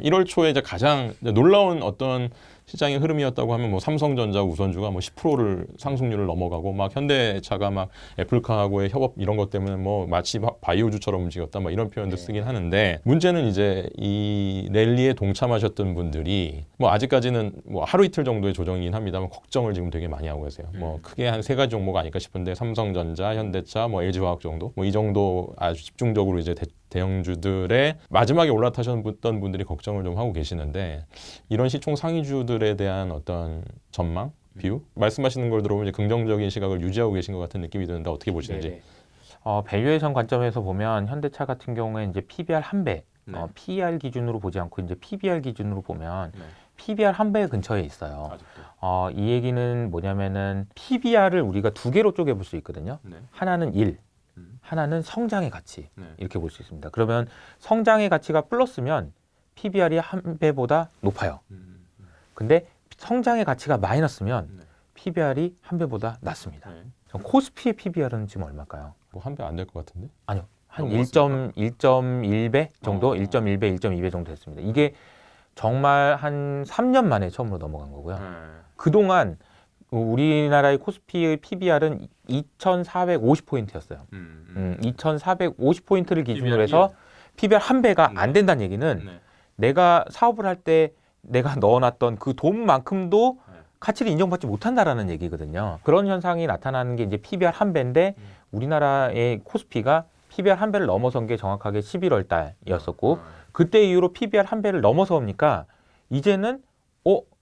1월 초에 이제 가장 놀라운 어떤 시장의 흐름이었다고 하면 뭐 삼성전자 우선주가 뭐 10%를 상승률을 넘어가고 막 현대차가 막 애플카하고의 협업 이런 것 때문에 뭐 마치 바이오주처럼 움직였다 뭐 이런 표현도 쓰긴 하는데 문제는 이제 이 랠리에 동참하셨던 분들이 뭐 아직까지는 뭐 하루 이틀 정도의 조정이긴 합니다만 걱정을 지금 되게 많이 하고 계세요. 뭐 크게 한 세 가지 종목 아닐까 싶은데 삼성전자, 현대차, 뭐 LG화학 정도 뭐 이 정도 아주 집중적으로 이제 대형주들의 마지막에 올라타셨던 분들이 걱정을 좀 하고 계시는데 이런 시총 상위주들에 대한 어떤 전망, 뷰? 말씀하시는 걸 들어보면 이제 긍정적인 시각을 유지하고 계신 것 같은 느낌이 드는데 어떻게 보시는지. 밸류에이션 관점에서 보면 현대차 같은 경우에 이제 PBR 한 배, 네. PER 기준으로 보지 않고 이제 PBR 기준으로 보면 네. PBR 한 배 근처에 있어요. 아직도. 이 얘기는 뭐냐면은 PBR을 우리가 두 개로 쪼개볼 수 있거든요. 네. 하나는 1, 하나는 성장의 가치 네. 이렇게 볼 수 있습니다. 그러면 성장의 가치가 플러스면 PBR이 한 배보다 높아요. 근데 성장의 가치가 마이너스면 네. PBR이 한 배보다 낮습니다. 네. 그럼 코스피의 PBR은 지금 얼마일까요? 뭐 한 배 안 될 것 같은데? 아니요. 한 넘어갔습니까? 1.1배 정도? 1.1배, 1.2배 정도 됐습니다. 이게 정말 한 3년 만에 처음으로 넘어간 거고요. 그동안 우리나라의 코스피의 PBR은 2,450포인트였어요. 2,450포인트를 기준으로 해서 PBR 한 배가 안 된다는 얘기는 네. 내가 사업을 할 때 내가 넣어놨던 그 돈만큼도 가치를 인정받지 못한다라는 얘기거든요. 그런 현상이 나타나는 게 이제 PBR 한 배인데 우리나라의 코스피가 PBR 한 배를 넘어선 게 정확하게 11월 달이었었고 그때 이후로 PBR 한 배를 넘어서니까 이제는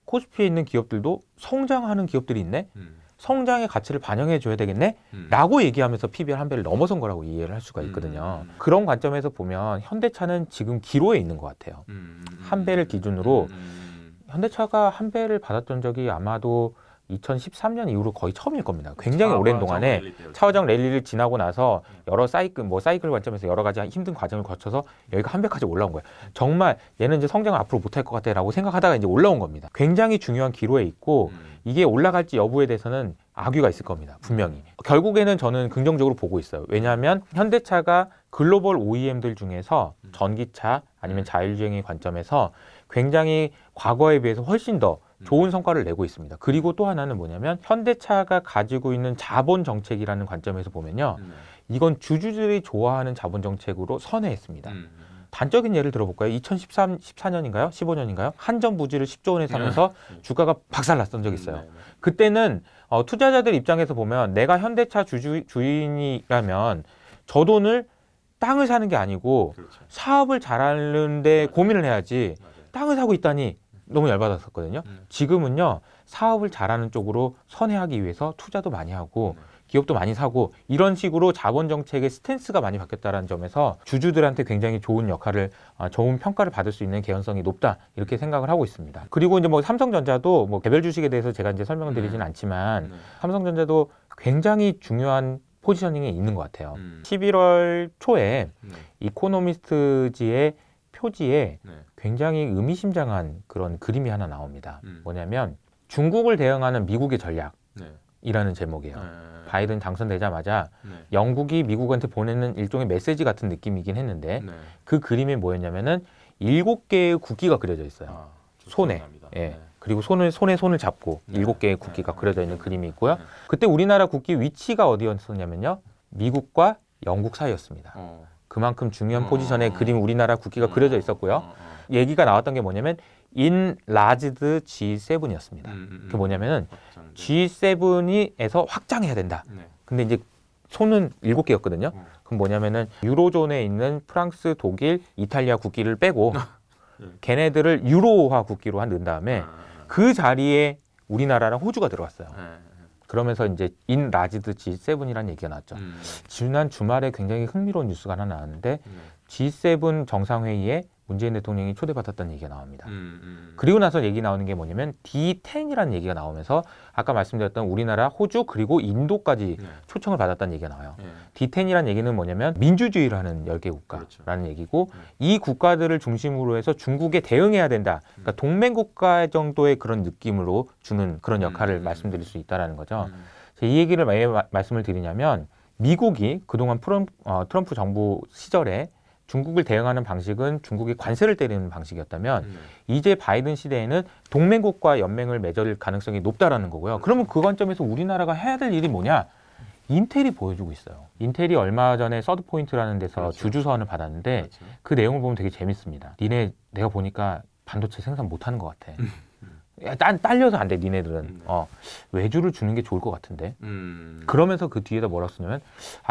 코스피에 있는 기업들도 성장하는 기업들이 있네? 성장의 가치를 반영해 줘야 되겠네? 라고 얘기하면서 PBR 한 배를 넘어선 거라고 이해를 할 수가 있거든요. 그런 관점에서 보면 현대차는 지금 기로에 있는 것 같아요. 한 배를 기준으로 현대차가 한 배를 받았던 적이 아마도 2013년 이후로 거의 처음일 겁니다. 굉장히 오랜 동안에 차화정 랠리를 지나고 나서 여러 사이클, 사이클 관점에서 여러 가지 힘든 과정을 거쳐서 여기가 한 배까지 올라온 거예요. 정말 얘는 이제 성장을 앞으로 못할 것 같아 라고 생각하다가 이제 올라온 겁니다. 굉장히 중요한 기로에 있고 이게 올라갈지 여부에 대해서는 악유가 있을 겁니다. 분명히. 결국에는 저는 긍정적으로 보고 있어요. 왜냐하면 현대차가 글로벌 OEM들 중에서 전기차 아니면 자율주행의 관점에서 굉장히 과거에 비해서 훨씬 더 좋은 성과를 내고 있습니다. 그리고 또 하나는 뭐냐면 현대차가 가지고 있는 자본 정책이라는 관점에서 보면요. 이건 주주들이 좋아하는 자본 정책으로 선회했습니다. 단적인 예를 들어볼까요? 2014년인가요? 15년인가요? 한전 부지를 10조 원에 사면서 주가가 박살났던 적이 있어요. 그때는 투자자들 입장에서 보면 내가 현대차 주인이라면 저 돈을 땅을 사는 게 아니고 사업을 잘하는데 고민을 해야지 땅을 사고 있다니 너무 열받았었거든요. 지금은요. 사업을 잘하는 쪽으로 선회하기 위해서 투자도 많이 하고 기업도 많이 사고 이런 식으로 자본 정책의 스탠스가 많이 바뀌었다는 점에서 주주들한테 굉장히 좋은 역할을 좋은 평가를 받을 수 있는 개연성이 높다 이렇게 생각을 하고 있습니다. 그리고 이제 뭐 삼성전자도 뭐 개별 주식에 대해서 제가 이제 설명을 드리지는 않지만 삼성전자도 굉장히 중요한 포지셔닝에 있는 것 같아요. 11월 초에 이코노미스트지의 표지에 굉장히 의미심장한 그런 그림이 하나 나옵니다. 뭐냐면 중국을 대응하는 미국의 전략이라는 제목이에요. 바이든 당선되자마자 영국이 미국한테 보내는 일종의 메시지 같은 느낌이긴 했는데 그 그림이 뭐였냐면은 7개의 국기가 그려져 있어요. 손에. 예. 그리고 손에 손을 잡고 7개의 국기가 그려져 있는 그림이 있고요. 그때 우리나라 국기 위치가 어디였었냐면요. 미국과 영국 사이였습니다. 그만큼 중요한 포지션에 그림 우리나라 국기가 그려져 있었고요. 얘기가 나왔던 게 뭐냐면 enlarged G7이었습니다. 그게 뭐냐면은 G7에서 확장해야 된다. 근데 이제 손은 7개였거든요. 그럼 뭐냐면은 유로존에 있는 프랑스, 독일, 이탈리아 국기를 빼고 걔네들을 유로화 국기로 넣은 다음에 그 자리에 우리나라랑 호주가 들어왔어요. 그러면서 이제 enlarged G7이라는 얘기가 나왔죠. 지난 주말에 굉장히 흥미로운 뉴스가 하나 나왔는데 G7 정상회의에 문재인 대통령이 초대받았다는 얘기가 나옵니다. 그리고 나서 얘기 나오는 게 뭐냐면 D10이라는 얘기가 나오면서 아까 말씀드렸던 우리나라, 호주 그리고 인도까지 초청을 받았다는 얘기가 나와요. D10이라는 얘기는 뭐냐면 민주주의를 하는 10개 국가라는 얘기고 이 국가들을 중심으로 해서 중국에 대응해야 된다. 그러니까 동맹 국가 정도의 그런 느낌으로 주는 그런 역할을 말씀드릴 수 있다는 거죠. 이 얘기를 왜 말씀을 드리냐면 미국이 그동안 트럼프 정부 시절에 중국을 대응하는 방식은 중국이 관세를 때리는 방식이었다면 이제 바이든 시대에는 동맹국과 연맹을 맺을 가능성이 높다라는 거고요. 그러면 그 관점에서 우리나라가 해야 될 일이 뭐냐? 인텔이 보여주고 있어요. 인텔이 얼마 전에 서드포인트라는 데서 그렇죠. 주주서원을 받았는데 그렇죠. 그 내용을 보면 되게 재밌습니다. 니네 내가 보니까 반도체 생산 못하는 것 같아. 야, 딸려서 안 돼, 니네들은. 외주를 주는 게 좋을 것 같은데. 그러면서 그 뒤에다 뭐라 쓰냐면,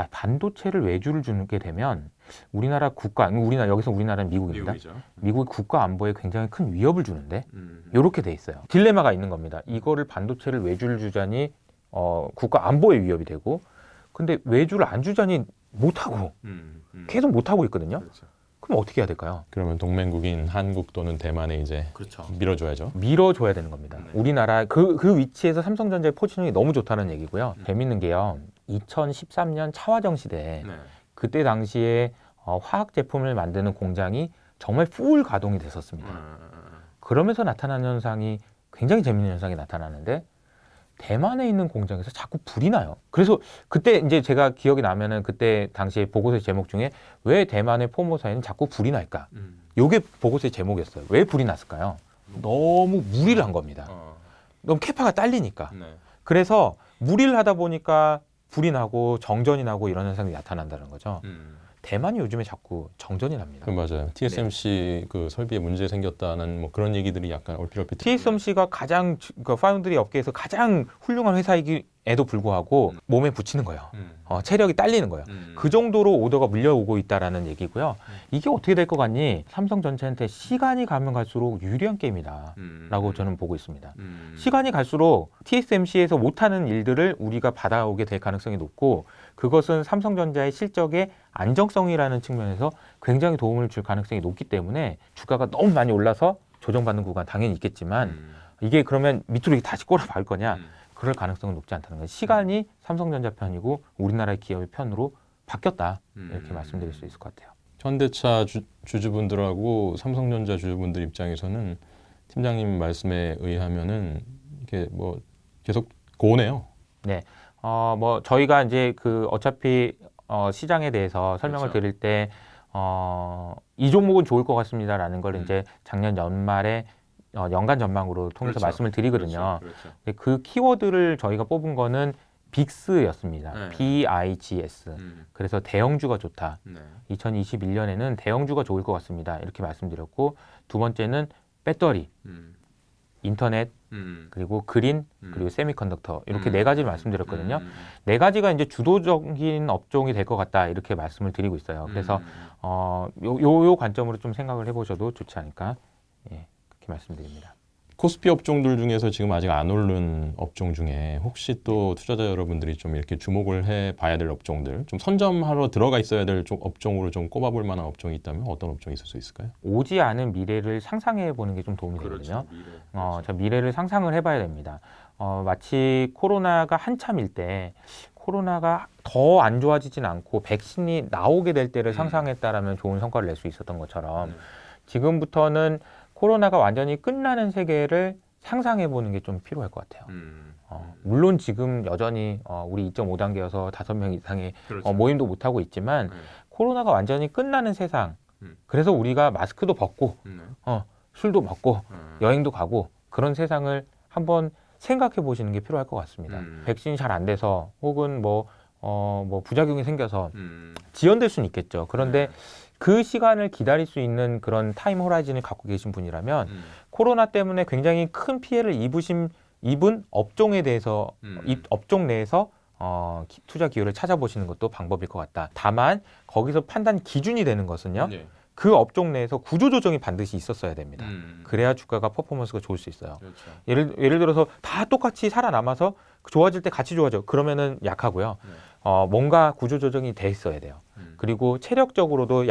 반도체를 외주를 주게 되면 우리나라 국가, 여기서 우리나라는 미국입니다. 미국이죠. 미국의 국가 안보에 굉장히 큰 위협을 주는데, 이렇게 돼 있어요. 딜레마가 있는 겁니다. 이거를 반도체를 외주를 주자니 국가 안보에 위협이 되고, 근데 외주를 안 주자니 못하고, 계속 못하고 있거든요. 그렇죠. 그럼 어떻게 해야 될까요? 그러면 동맹국인 한국 또는 대만에 이제 그렇죠. 밀어줘야죠. 밀어줘야 되는 겁니다. 네. 우리나라 그 위치에서 삼성전자의 포지션이 너무 좋다는 얘기고요. 재밌는 게요. 2013년 차화정 시대에 그때 당시에 화학 제품을 만드는 공장이 정말 풀 가동이 됐었습니다. 그러면서 나타나는 현상이 굉장히 재밌는 현상이 나타나는데 대만에 있는 공장에서 자꾸 불이 나요. 그래서 그때 이제 제가 기억이 나면은 그때 당시에 보고서의 제목 중에 왜 대만의 포모사에는 자꾸 불이 날까? 요게 보고서의 제목이었어요. 왜 불이 났을까요? 너무 무리를 한 겁니다. 너무 캐파가 딸리니까. 그래서 무리를 하다 보니까 불이 나고 정전이 나고 이런 현상이 나타난다는 거죠. 대만이 요즘에 자꾸 정전이 납니다. 맞아요. TSMC 그 설비에 문제 생겼다는 뭐 그런 얘기들이 약간 얼핏 TSMC가 가장 그 파운드리 업계에서 가장 훌륭한 회사이기에도 불구하고 몸에 붙이는 거예요. 체력이 딸리는 거예요. 그 정도로 오더가 밀려오고 있다라는 얘기고요. 이게 어떻게 될 것 같니? 삼성전자한테 시간이 가면 갈수록 유리한 게임이다 라고 저는 보고 있습니다. 시간이 갈수록 TSMC에서 못하는 일들을 우리가 받아오게 될 가능성이 높고 그것은 삼성전자의 실적의 안정성이라는 측면에서 굉장히 도움을 줄 가능성이 높기 때문에 주가가 너무 많이 올라서 조정받는 구간 당연히 있겠지만 이게 그러면 밑으로 다시 꼬라박을 거냐? 그럴 가능성은 높지 않다는 거예요. 시간이 삼성전자 편이고 우리나라의 기업의 편으로 바뀌었다. 이렇게 말씀드릴 수 있을 것 같아요. 현대차 주주분들하고 삼성전자 주주분들 입장에서는 팀장님 말씀에 의하면은 이게 뭐 계속 고네요. 네. 뭐 저희가 이제 그 어차피 시장에 대해서 설명을 그렇죠. 드릴 때 이 종목은 좋을 것 같습니다라는 걸 이제 작년 연말에 연간 전망으로 통해서 그렇죠. 말씀을 드리거든요. 그렇죠. 근데 그 키워드를 저희가 뽑은 거는 빅스였습니다. 네. BIGS. 그래서 대형주가 좋다. 네. 2021년에는 대형주가 좋을 것 같습니다. 이렇게 말씀드렸고 두 번째는 배터리, 인터넷, 그리고 그린, 그리고 세미컨덕터 이렇게 네 가지를 말씀드렸거든요. 네 가지가 이제 주도적인 업종이 될 것 같다 이렇게 말씀을 드리고 있어요. 그래서 요 관점으로 좀 생각을 해보셔도 좋지 않을까 그렇게 말씀드립니다. 코스피 업종들 중에서 지금 아직 안 오른 업종 중에 혹시 또 투자자 여러분들이 좀 이렇게 주목을 해봐야 될 업종들, 좀 선점하러 들어가 있어야 될 업종으로 좀 꼽아볼 만한 업종이 있다면 어떤 업종이 있을 수 있을까요? 오지 않은 미래를 상상해 보는 게 좀 도움이 되거든요. 저 미래를 상상을 해봐야 됩니다. 마치 코로나가 한참일 때 코로나가 더 안 좋아지진 않고 백신이 나오게 될 때를 상상했다라면 좋은 성과를 낼 수 있었던 것처럼 지금부터는 코로나가 완전히 끝나는 세계를 상상해 보는 게 좀 필요할 것 같아요. 물론 지금 여전히 우리 2.5단계여서 5명 이상의 그렇죠. 모임도 못하고 있지만 코로나가 완전히 끝나는 세상 그래서 우리가 마스크도 벗고 술도 먹고 여행도 가고 그런 세상을 한번 생각해 보시는 게 필요할 것 같습니다. 백신이 잘 안 돼서 혹은 뭐 부작용이 생겨서 지연될 수는 있겠죠. 그런데 그 시간을 기다릴 수 있는 그런 타임 호라이즌을 갖고 계신 분이라면 코로나 때문에 굉장히 큰 피해를 입은 업종에 대해서 업종 내에서 투자 기회를 찾아보시는 것도 방법일 것 같다. 다만 거기서 판단 기준이 되는 것은요. 네. 그 업종 내에서 구조조정이 반드시 있었어야 됩니다. 그래야 주가가 퍼포먼스가 좋을 수 있어요. 그렇죠. 예를 들어서 다 똑같이 살아남아서 좋아질 때 같이 좋아져. 그러면은 약하고요. 뭔가 구조조정이 돼 있어야 돼요. 그리고 체력적으로도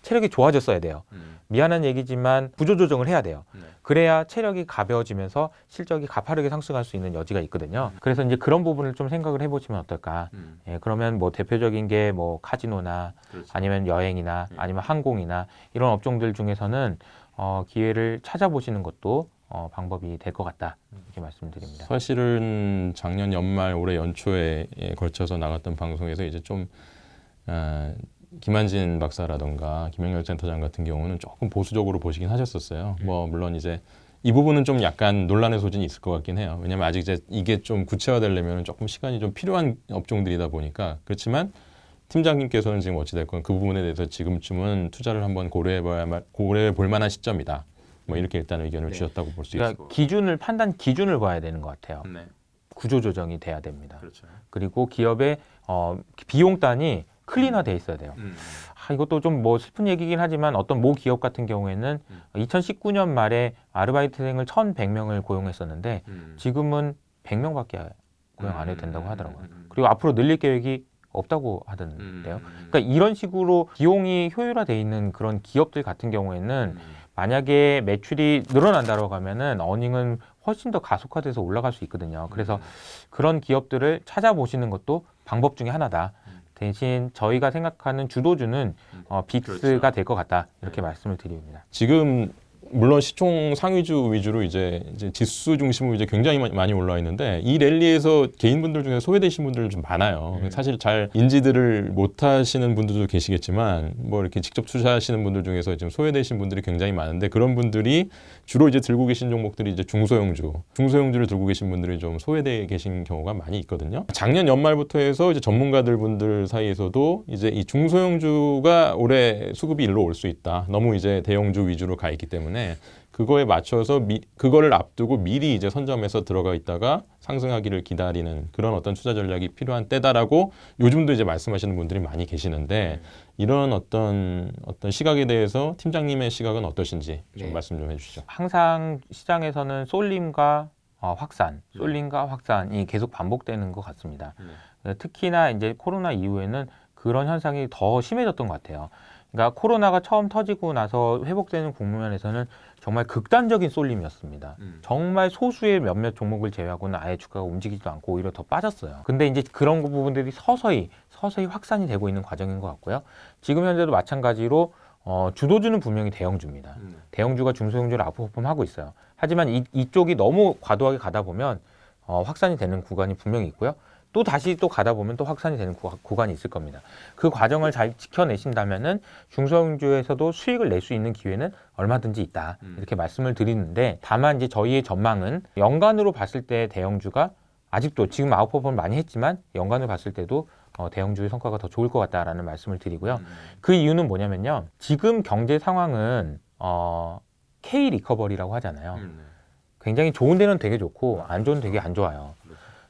체력이 좋아졌어야 돼요. 미안한 얘기지만 구조조정을 해야 돼요. 그래야 체력이 가벼워지면서 실적이 가파르게 상승할 수 있는 여지가 있거든요. 그래서 이제 그런 부분을 좀 생각을 해보시면 어떨까. 그러면 뭐 대표적인 게 뭐 카지노나 그렇죠. 아니면 여행이나 아니면 항공이나 이런 업종들 중에서는 기회를 찾아보시는 것도 방법이 될 것 같다. 이렇게 말씀드립니다. 김한진 박사라던가 김영렬 센터장 같은 경우는 조금 보수적으로 보시긴 하셨었어요. 뭐 물론 이제 이 부분은 좀 약간 논란의 소진이 있을 것 같긴 해요. 왜냐하면 아직 이제 이게 좀 구체화되려면 조금 시간이 좀 필요한 업종들이다 보니까. 그렇지만 팀장님께서는 지금 어찌됐건 그 부분에 대해서 지금쯤은 투자를 한번 고려해 볼 만한 시점이다. 뭐 이렇게 일단 의견을 주셨다고 볼 수 있을 그러니까 것 기준을 판단 기준을 봐야 되는 것 같아요. 같아요. 네, 구조 조정이 돼야 됩니다. 그렇죠. 그리고 기업의 비용단이 클린화돼 있어야 돼요. 이것도 좀 뭐 슬픈 얘기긴 하지만 어떤 모 기업 같은 경우에는 2019년 말에 아르바이트생을 1,100명을 고용했었는데 지금은 100명밖에 고용 안 해도 된다고 하더라고요. 그리고 앞으로 늘릴 계획이 없다고 하던데요. 그러니까 이런 식으로 비용이 효율화돼 있는 그런 기업들 같은 경우에는 만약에 매출이 늘어난다고 하면은 어닝은 훨씬 더 가속화돼서 올라갈 수 있거든요. 그래서 그런 기업들을 찾아보시는 것도 방법 중에 하나다. 대신 저희가 생각하는 주도주는 빅스가 그렇죠. 될 것 같다. 이렇게 말씀을 드립니다. 지금 물론 시총 상위주 위주로 이제 지수 중심으로 이제 굉장히 많이 올라와 있는데 이 랠리에서 개인분들 중에 소외되신 분들 좀 많아요. 사실 잘 인지들을 못하시는 분들도 계시겠지만 뭐 이렇게 직접 투자하시는 분들 중에서 지금 소외되신 분들이 굉장히 많은데 그런 분들이 주로 이제 들고 계신 종목들이 이제 중소형주를 들고 계신 분들이 좀 소외되어 계신 경우가 많이 있거든요. 작년 연말부터 해서 이제 전문가들 분들 사이에서도 이제 이 중소형주가 올해 수급이 일로 올 수 있다. 너무 이제 대형주 위주로 가 있기 때문에 그거에 맞춰서 그거를 앞두고 미리 이제 선점해서 들어가 있다가 상승하기를 기다리는 그런 어떤 투자 전략이 필요한 때다라고 요즘도 이제 말씀하시는 분들이 많이 계시는데 이런 어떤 시각에 대해서 팀장님의 시각은 어떠신지 좀 말씀 좀 해주시죠. 항상 시장에서는 쏠림과 확산이 계속 반복되는 것 같습니다. 특히나 이제 코로나 이후에는 그런 현상이 더 심해졌던 것 같아요. 그러니까 코로나가 처음 터지고 나서 회복되는 국면에서는 정말 극단적인 쏠림이었습니다. 정말 소수의 몇몇 종목을 제외하고는 아예 주가가 움직이지도 않고 오히려 더 빠졌어요. 근데 이제 그런 부분들이 서서히 확산이 되고 있는 과정인 것 같고요. 지금 현재도 마찬가지로 주도주는 분명히 대형주입니다. 대형주가 중소형주를 아웃퍼폼하고 있어요. 하지만 이쪽이 너무 과도하게 가다 보면 확산이 되는 구간이 분명히 있고요. 또 다시 또 가다 보면 또 확산이 되는 구간이 있을 겁니다. 그 과정을 잘 지켜내신다면은 중소형주에서도 수익을 낼 수 있는 기회는 얼마든지 있다. 이렇게 말씀을 드리는데 다만 이제 저희의 전망은 연간으로 봤을 때 대형주가 아직도 지금 아웃퍼폼을 많이 했지만 연간으로 봤을 때도 대형주의 성과가 더 좋을 것 같다라는 말씀을 드리고요. 그 이유는 뭐냐면요. 지금 경제 상황은 K 리커버리라고 하잖아요. 굉장히 좋은 데는 되게 좋고 안 좋은 데는 되게 안 좋아요.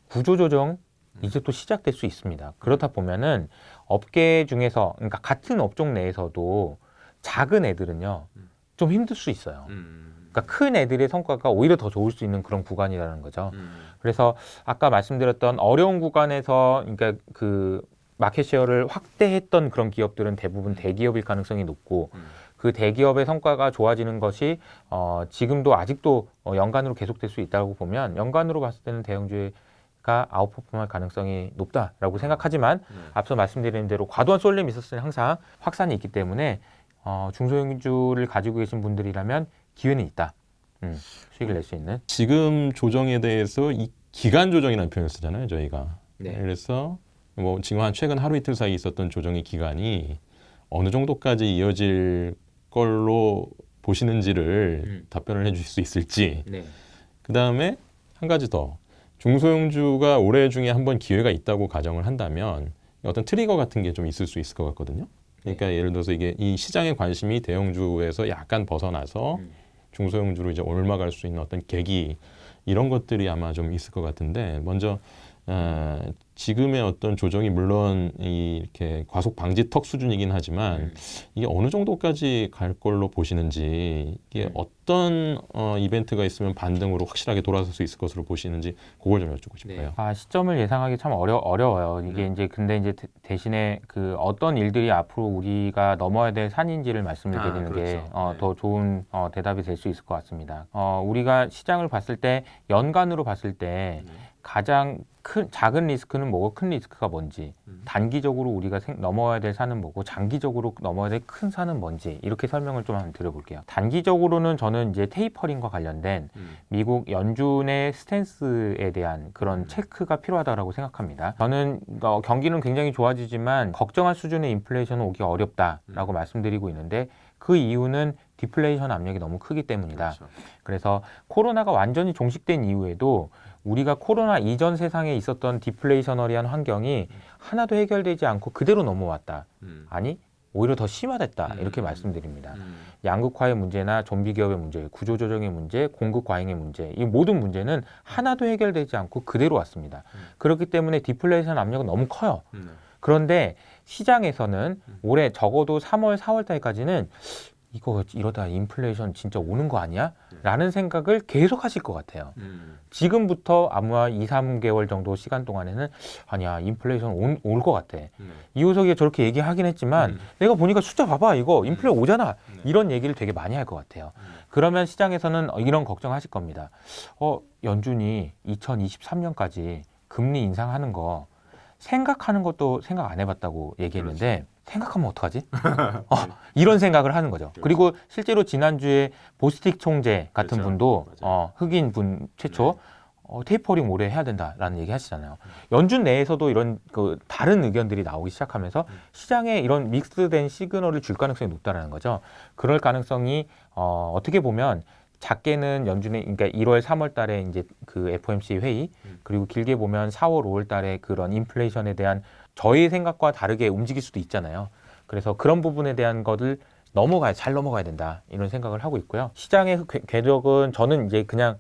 구조조정 이제 또 시작될 수 있습니다. 그렇다 보면은 업계 중에서 그러니까 같은 업종 내에서도 작은 애들은요 좀 힘들 수 있어요. 그러니까 큰 애들의 성과가 오히려 더 좋을 수 있는 그런 구간이라는 거죠. 그래서 아까 말씀드렸던 어려운 구간에서 그러니까 그 마켓쉐어를 확대했던 그런 기업들은 대부분 대기업일 가능성이 높고 그 대기업의 성과가 좋아지는 것이 지금도 아직도 연간으로 계속될 수 있다고 보면 연간으로 봤을 때는 대형주의 아웃퍼폼할 가능성이 높다라고 생각하지만 앞서 말씀드린 대로 과도한 쏠림이 있었을 때 항상 확산이 있기 때문에 중소형주를 가지고 계신 분들이라면 기회는 있다. 수익을 낼 수 있는. 지금 조정에 대해서 이 기간 조정이라는 표현을 쓰잖아요, 저희가. 네. 그래서 뭐 지금 한 최근 하루 이틀 사이 있었던 조정의 기간이 어느 정도까지 이어질 걸로 보시는지를 답변을 해주실 수 있을지. 네. 그 다음에 한 가지 더. 중소형주가 올해 중에 한번 기회가 있다고 가정을 한다면 어떤 트리거 같은 게 좀 있을 수 있을 것 같거든요. 그러니까 예를 들어서 이게 이 시장의 관심이 대형주에서 약간 벗어나서 중소형주로 이제 올라갈 수 있는 어떤 계기 이런 것들이 아마 좀 있을 것 같은데 먼저 지금의 어떤 조정이 물론 이렇게 과속 방지 턱 수준이긴 하지만 이게 어느 정도까지 갈 걸로 보시는지 이게 어떤 이벤트가 있으면 반등으로 확실하게 돌아설 수 있을 것으로 보시는지 그걸 좀 여쭙고 싶어요. 시점을 예상하기 참 어려워요. 이게 이제 근데 이제 대신에 그 어떤 일들이 앞으로 우리가 넘어야 될 산인지를 말씀을 드리는 게 더 좋은 대답이 될 수 있을 것 같습니다. 우리가 시장을 봤을 때 연간으로 봤을 때 가장 작은 리스크는 뭐고 큰 리스크가 뭔지, 단기적으로 우리가 넘어야 될 산은 뭐고 장기적으로 넘어야 될 큰 산은 뭔지 이렇게 설명을 좀 한번 드려볼게요. 단기적으로는 저는 이제 테이퍼링과 관련된 미국 연준의 스탠스에 대한 그런 체크가 필요하다고 생각합니다. 저는 경기는 굉장히 좋아지지만 걱정할 수준의 인플레이션은 오기 어렵다라고 말씀드리고 있는데 그 이유는 디플레이션 압력이 너무 크기 때문이다. 그렇죠. 그래서 코로나가 완전히 종식된 이후에도 우리가 코로나 이전 세상에 있었던 디플레이셔너리한 환경이 하나도 해결되지 않고 그대로 넘어왔다. 아니 오히려 더 심화됐다. 이렇게 말씀드립니다. 양극화의 문제나 좀비 기업의 문제, 구조조정의 문제, 공급 과잉의 문제, 이 모든 문제는 하나도 해결되지 않고 그대로 왔습니다. 그렇기 때문에 디플레이션 압력은 너무 커요. 그런데 시장에서는 올해 적어도 3월, 4월 달까지는 이거 이러다 인플레이션 진짜 오는 거 아니야? 라는 생각을 계속 하실 것 같아요. 지금부터 아마 2, 3개월 정도 시간 동안에는 아니야 인플레이션 올 것 같아. 이호석이가 저렇게 얘기하긴 했지만 내가 보니까 숫자 봐봐 이거 인플레 오잖아. 이런 얘기를 되게 많이 할 것 같아요. 그러면 시장에서는 이런 걱정하실 겁니다. 연준이 2023년까지 금리 인상하는 거 생각하는 것도 생각 안 해봤다고 얘기했는데 생각하면 어떡하지? 이런 생각을 하는 거죠. 그리고 실제로 지난주에 보스틱 총재 같은 분도 흑인 분 최초 테이퍼링 올해 해야 된다라는 얘기 하시잖아요. 연준 내에서도 이런 다른 의견들이 나오기 시작하면서 시장에 이런 믹스된 시그널을 줄 가능성이 높다라는 거죠. 그럴 가능성이 어떻게 보면 작게는 연준의 그러니까 1월, 3월 달에 이제 그 FOMC 회의 그리고 길게 보면 4월, 5월 달에 그런 인플레이션에 대한 저희 생각과 다르게 움직일 수도 있잖아요. 그래서 그런 부분에 대한 것을 잘 넘어가야 된다 이런 생각을 하고 있고요. 시장의 궤적은 저는 이제 그냥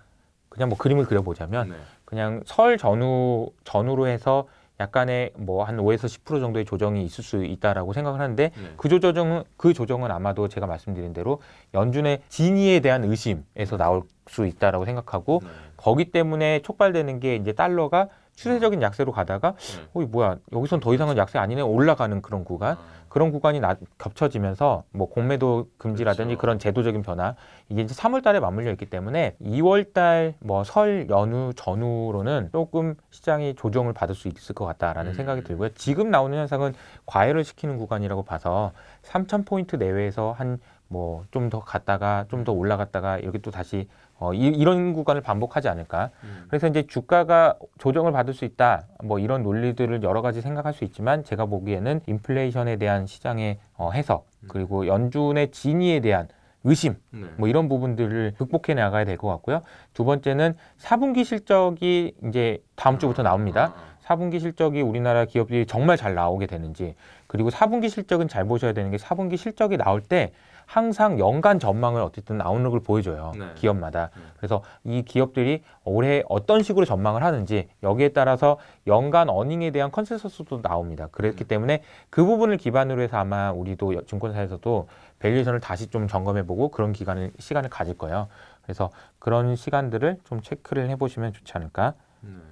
뭐 그림을 그려보자면 그냥 설 전후로 해서 약간의 뭐 한 5에서 10% 정도의 조정이 있을 수 있다라고 생각을 하는데 그 조정은 아마도 제가 말씀드린 대로 연준의 진위에 대한 의심에서 나올 수 있다라고 생각하고 거기 때문에 촉발되는 게 이제 달러가 추세적인 약세로 가다가 뭐야 여기선 더 이상은 약세 아니네 올라가는 그런 구간이 겹쳐지면서 뭐 공매도 금지라든지 그런 제도적인 변화 이게 이제 3월 달에 맞물려 있기 때문에 2월 달 뭐 설 연휴 전후로는 조금 시장이 조정을 받을 수 있을 것 같다라는 생각이 들고요. 지금 나오는 현상은 과열을 시키는 구간이라고 봐서 3,000포인트 내외에서 한 뭐 좀 더 갔다가 좀 더 올라갔다가 이렇게 또 다시 이런 구간을 반복하지 않을까. 그래서 이제 주가가 조정을 받을 수 있다. 뭐 이런 논리들을 여러 가지 생각할 수 있지만 제가 보기에는 인플레이션에 대한 시장의 해석 그리고 연준의 진위에 대한 의심 뭐 이런 부분들을 극복해 나가야 될 것 같고요. 두 번째는 4분기 실적이 이제 다음 주부터 나옵니다. 4분기 실적이 우리나라 기업들이 정말 잘 나오게 되는지 그리고 4분기 실적은 잘 보셔야 되는 게 4분기 실적이 나올 때 항상 연간 전망을 어쨌든 나오는 걸 보여줘요. 기업마다. 그래서 이 기업들이 올해 어떤 식으로 전망을 하는지 여기에 따라서 연간 어닝에 대한 컨센서스도 나옵니다. 그렇기 때문에 그 부분을 기반으로 해서 아마 우리도 증권사에서도 밸류에이션을 다시 좀 점검해보고 그런 시간을 가질 거예요. 그래서 그런 시간들을 좀 체크를 해보시면 좋지 않을까.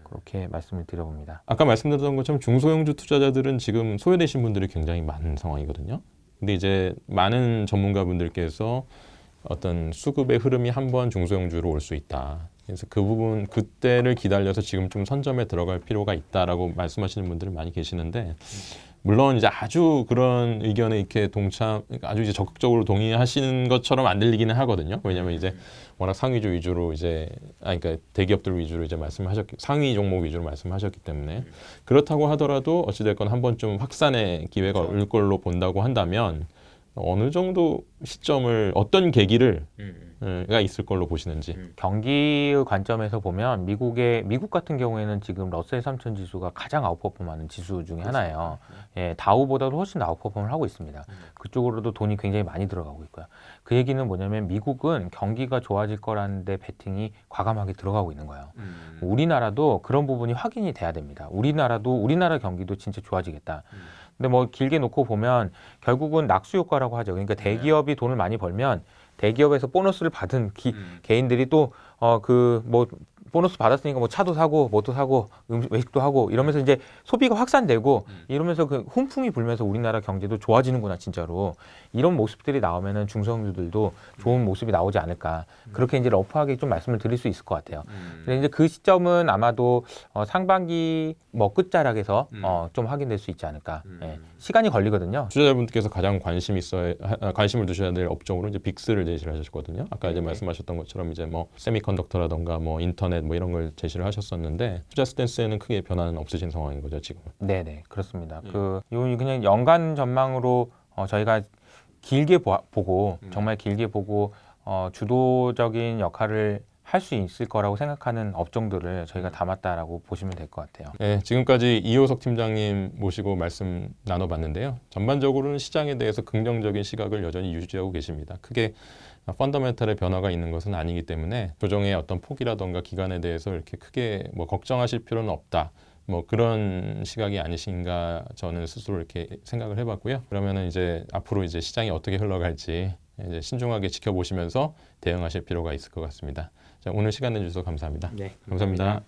그렇게 말씀을 드려봅니다. 아까 말씀드렸던 것처럼 중소형주 투자자들은 지금 소외되신 분들이 굉장히 많은 상황이거든요. 근데 이제 많은 전문가분들께서 어떤 수급의 흐름이 한번 중소형주로 올 수 있다. 그래서 그 부분 그때를 기다려서 지금 좀 선점에 들어갈 필요가 있다라고 말씀하시는 분들이 많이 계시는데 물론 이제 아주 그런 의견에 이렇게 아주 이제 적극적으로 동의하시는 것처럼 안 들리기는 하거든요. 왜냐하면 이제 워낙 상위주 위주로 그러니까 대기업들 위주로 이제 상위 종목 위주로 말씀하셨기 때문에 그렇다고 하더라도 어찌됐건 한번 좀 확산의 기회가 올 걸로 본다고 한다면 어느 정도 시점을 어떤 계기를 가 있을 걸로 보시는지. 경기의 관점에서 보면 미국 같은 경우에는 지금 러셀 3000 지수가 가장 아웃퍼폼하는 지수 중에 하나예요. 예, 다우보다도 훨씬 아웃퍼폼을 하고 있습니다. 그쪽으로도 돈이 굉장히 많이 들어가고 있고요. 그 얘기는 뭐냐면 미국은 경기가 좋아질 거라는데 베팅이 과감하게 들어가고 있는 거예요. 우리나라도 그런 부분이 확인이 돼야 됩니다. 우리나라 경기도 진짜 좋아지겠다. 근데 뭐 길게 놓고 보면 결국은 낙수 효과라고 하죠. 그러니까 대기업이 돈을 많이 벌면 대기업에서 보너스를 받은 개인들이 또 보너스 받았으니까 뭐 차도 사고 뭐도 사고 외식도 하고 이러면서 이제 소비가 확산되고 이러면서 그 훈풍이 불면서 우리나라 경제도 좋아지는구나 진짜로. 이런 모습들이 나오면은 중소형주들도 좋은 모습이 나오지 않을까. 그렇게 이제 러프하게 좀 말씀을 드릴 수 있을 것 같아요. 근데 이제 그 시점은 아마도 상반기 뭐 끝자락에서 좀 확인될 수 있지 않을까. 예. 시간이 걸리거든요. 투자자분께서 가장 관심을 두셔야 될 업종으로 이제 빅스를 제시를 하셨거든요. 아까 이제 말씀하셨던 것처럼 이제 뭐 세미컨덕터라던가 뭐 인터넷 뭐 이런 걸 제시를 하셨었는데 투자 스탠스에는 크게 변화는 없으신 상황인 거죠 지금. 네네 그렇습니다. 요 그냥 연간 전망으로 저희가 길게 보고 정말 길게 보고 주도적인 역할을 할 수 있을 거라고 생각하는 업종들을 저희가 담았다라고 보시면 될 것 같아요. 네, 지금까지 이호석 팀장님 모시고 말씀 나눠봤는데요. 전반적으로는 시장에 대해서 긍정적인 시각을 여전히 유지하고 계십니다. 크게 펀더멘탈의 변화가 있는 것은 아니기 때문에 조정의 어떤 폭이라던가 기간에 대해서 이렇게 크게 뭐 걱정하실 필요는 없다. 뭐 그런 시각이 아니신가 저는 스스로 이렇게 생각을 해봤고요. 그러면은 이제 앞으로 이제 시장이 어떻게 흘러갈지 이제 신중하게 지켜보시면서 대응하실 필요가 있을 것 같습니다. 자, 오늘 시간 내주셔서 감사합니다. 네, 감사합니다.